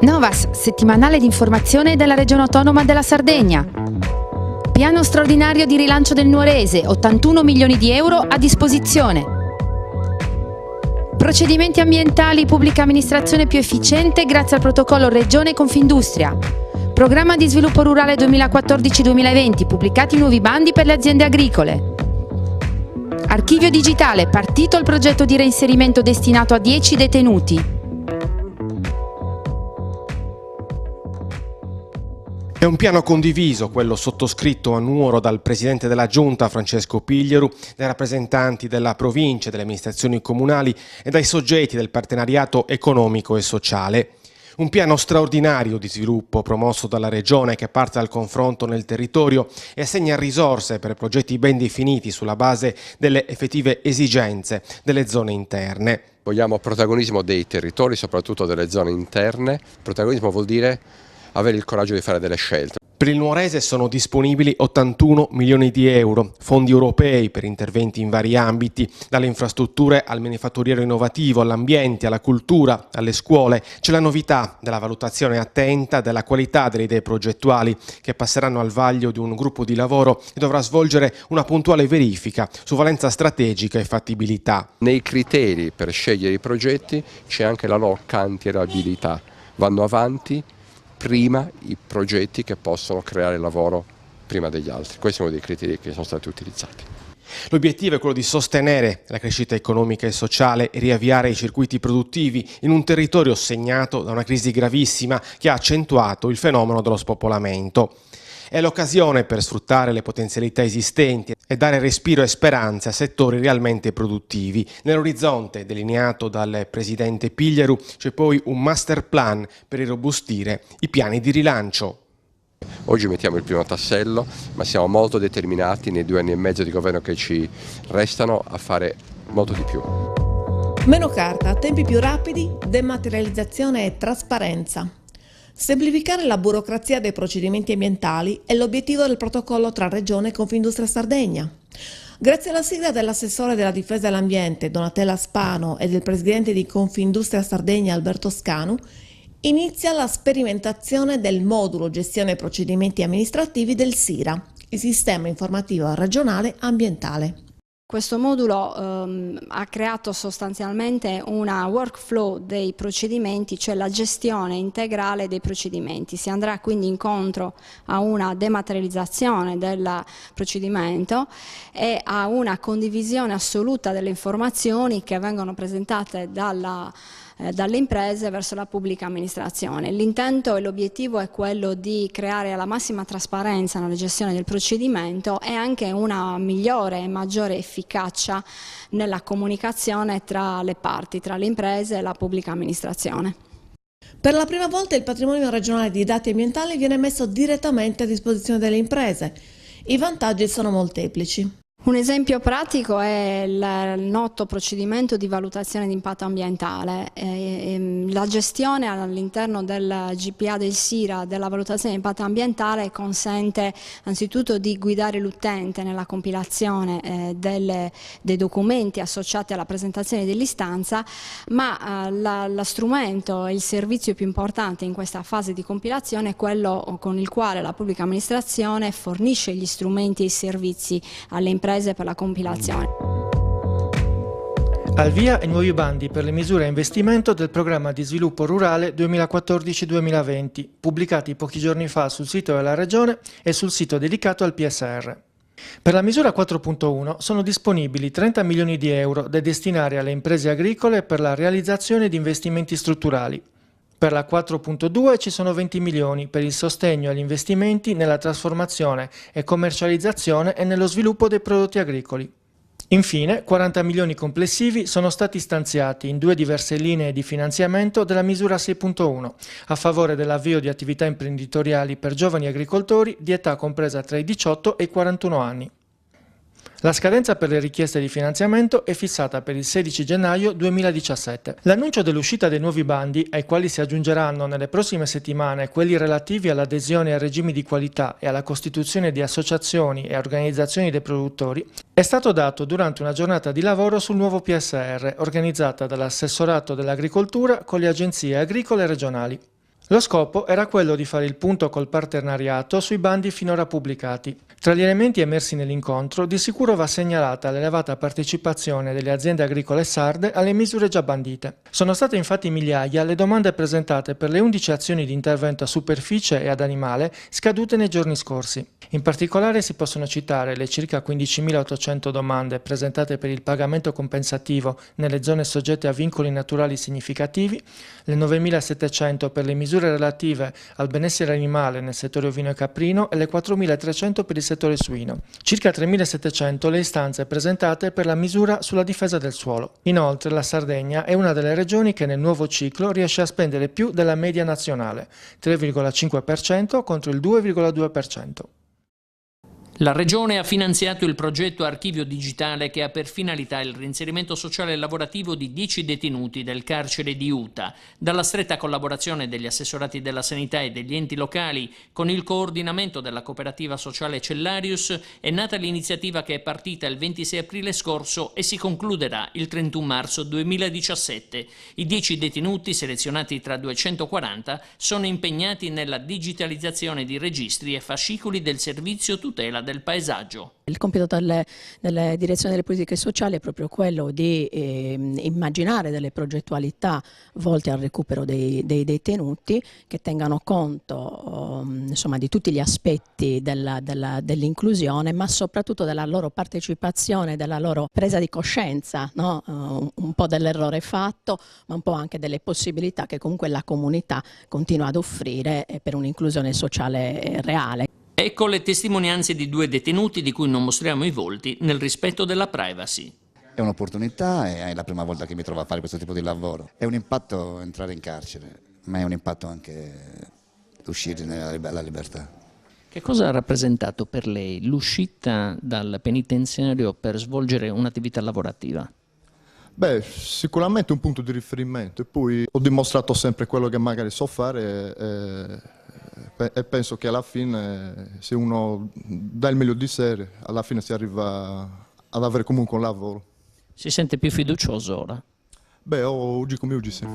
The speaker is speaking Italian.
Novas, settimanale di informazione della Regione Autonoma della Sardegna. Piano straordinario di rilancio del Nuorese, 81 milioni di euro a disposizione. Procedimenti ambientali, pubblica amministrazione più efficiente grazie al protocollo Regione Confindustria. Programma di sviluppo rurale 2014-2020, pubblicati nuovi bandi per le aziende agricole. Archivio digitale, partito il progetto di reinserimento destinato a 10 detenuti. È un piano condiviso, quello sottoscritto a Nuoro dal Presidente della Giunta Francesco Piglieru, dai rappresentanti della provincia, delle amministrazioni comunali e dai soggetti del partenariato economico e sociale. Un piano straordinario di sviluppo promosso dalla Regione che parte dal confronto nel territorio e assegna risorse per progetti ben definiti sulla base delle effettive esigenze delle zone interne. Vogliamo protagonismo dei territori, soprattutto delle zone interne. Protagonismo vuol dire avere il coraggio di fare delle scelte. Per il Nuorese sono disponibili 81 milioni di euro, fondi europei per interventi in vari ambiti, dalle infrastrutture al manifatturiero innovativo, all'ambiente, alla cultura, alle scuole. C'è la novità della valutazione attenta della qualità delle idee progettuali che passeranno al vaglio di un gruppo di lavoro che dovrà svolgere una puntuale verifica su valenza strategica e fattibilità. Nei criteri per scegliere i progetti c'è anche la loro cantierabilità. Vanno avanti prima i progetti che possono creare lavoro prima degli altri. Questi sono dei criteri che sono stati utilizzati. L'obiettivo è quello di sostenere la crescita economica e sociale e riavviare i circuiti produttivi in un territorio segnato da una crisi gravissima che ha accentuato il fenomeno dello spopolamento. È l'occasione per sfruttare le potenzialità esistenti e dare respiro e speranze a settori realmente produttivi. Nell'orizzonte delineato dal Presidente Piglieru c'è poi un master plan per irrobustire i piani di rilancio. Oggi mettiamo il primo tassello, ma siamo molto determinati nei 2 anni e mezzo di governo che ci restano a fare molto di più. Meno carta, tempi più rapidi, dematerializzazione e trasparenza. Semplificare la burocrazia dei procedimenti ambientali è l'obiettivo del protocollo tra Regione e Confindustria Sardegna. Grazie alla sigla dell'assessore della difesa dell'ambiente Donatella Spano e del presidente di Confindustria Sardegna Alberto Scanu, inizia la sperimentazione del modulo gestione procedimenti amministrativi del SIRA, il sistema informativo regionale ambientale. Questo modulo ha creato sostanzialmente una workflow dei procedimenti, cioè la gestione integrale dei procedimenti. Si andrà quindi incontro a una dematerializzazione del procedimento e a una condivisione assoluta delle informazioni che vengono presentate dalle imprese verso la pubblica amministrazione. L'intento e l'obiettivo è quello di creare la massima trasparenza nella gestione del procedimento e anche una migliore e maggiore efficacia nella comunicazione tra le parti, tra le imprese e la pubblica amministrazione. Per la prima volta il patrimonio regionale di dati ambientali viene messo direttamente a disposizione delle imprese. I vantaggi sono molteplici. Un esempio pratico è il noto procedimento di valutazione di impatto ambientale. La gestione all'interno del GPA del SIRA della valutazione di impatto ambientale consente anzitutto di guidare l'utente nella compilazione dei documenti associati alla presentazione dell'istanza, ma lo strumento e il servizio più importante in questa fase di compilazione è quello con il quale la pubblica amministrazione fornisce gli strumenti e i servizi alle imprese per la compilazione. Al via i nuovi bandi per le misure a investimento del programma di sviluppo rurale 2014-2020, pubblicati pochi giorni fa sul sito della Regione e sul sito dedicato al PSR. Per la misura 4.1 sono disponibili 30 milioni di euro da destinare alle imprese agricole per la realizzazione di investimenti strutturali. Per la 4.2 ci sono 20 milioni per il sostegno agli investimenti nella trasformazione e commercializzazione e nello sviluppo dei prodotti agricoli. Infine, 40 milioni complessivi sono stati stanziati in 2 diverse linee di finanziamento della misura 6.1 a favore dell'avvio di attività imprenditoriali per giovani agricoltori di età compresa tra i 18 e i 41 anni. La scadenza per le richieste di finanziamento è fissata per il 16 gennaio 2017. L'annuncio dell'uscita dei nuovi bandi, ai quali si aggiungeranno nelle prossime settimane quelli relativi all'adesione a regimi di qualità e alla costituzione di associazioni e organizzazioni dei produttori, è stato dato durante una giornata di lavoro sul nuovo PSR, organizzata dall'Assessorato dell'Agricoltura con le agenzie agricole regionali. Lo scopo era quello di fare il punto col partenariato sui bandi finora pubblicati. Tra gli elementi emersi nell'incontro, di sicuro va segnalata l'elevata partecipazione delle aziende agricole sarde alle misure già bandite. Sono state infatti migliaia le domande presentate per le 11 azioni di intervento a superficie e ad animale scadute nei giorni scorsi. In particolare si possono citare le circa 15.800 domande presentate per il pagamento compensativo nelle zone soggette a vincoli naturali significativi, le 9.700 per le misure relative al benessere animale nel settore ovino e caprino e le 4.300 per il settore suino. Circa 3.700 le istanze presentate per la misura sulla difesa del suolo. Inoltre la Sardegna è una delle regioni che nel nuovo ciclo riesce a spendere più della media nazionale, 3,5% contro il 2,2%. La Regione ha finanziato il progetto Archivio Digitale che ha per finalità il reinserimento sociale e lavorativo di 10 detenuti del carcere di Uta. Dalla stretta collaborazione degli assessorati della sanità e degli enti locali con il coordinamento della cooperativa sociale Cellarius è nata l'iniziativa che è partita il 26 aprile scorso e si concluderà il 31 marzo 2017. I 10 detenuti, selezionati tra 240, sono impegnati nella digitalizzazione di registri e fascicoli del servizio tutela del paesaggio. Il compito delle direzioni delle politiche sociali è proprio quello di immaginare delle progettualità volte al recupero dei detenuti che tengano conto insomma, di tutti gli aspetti dell'inclusione, ma soprattutto della loro partecipazione, della loro presa di coscienza, no? Un po' dell'errore fatto, ma un po' anche delle possibilità che comunque la comunità continua ad offrire per un'inclusione sociale reale. Ecco le testimonianze di 2 detenuti di cui non mostriamo i volti nel rispetto della privacy. È un'opportunità e è la prima volta che mi trovo a fare questo tipo di lavoro. È un impatto entrare in carcere, ma è un impatto anche uscire alla libertà. Che cosa ha rappresentato per lei l'uscita dal penitenziario per svolgere un'attività lavorativa? Beh, sicuramente un punto di riferimento e poi ho dimostrato sempre quello che magari so fare e penso che alla fine se uno dà il meglio di sé, alla fine si arriva ad avere comunque un lavoro. Si sente più fiducioso ora? Beh, oggi come oggi sì.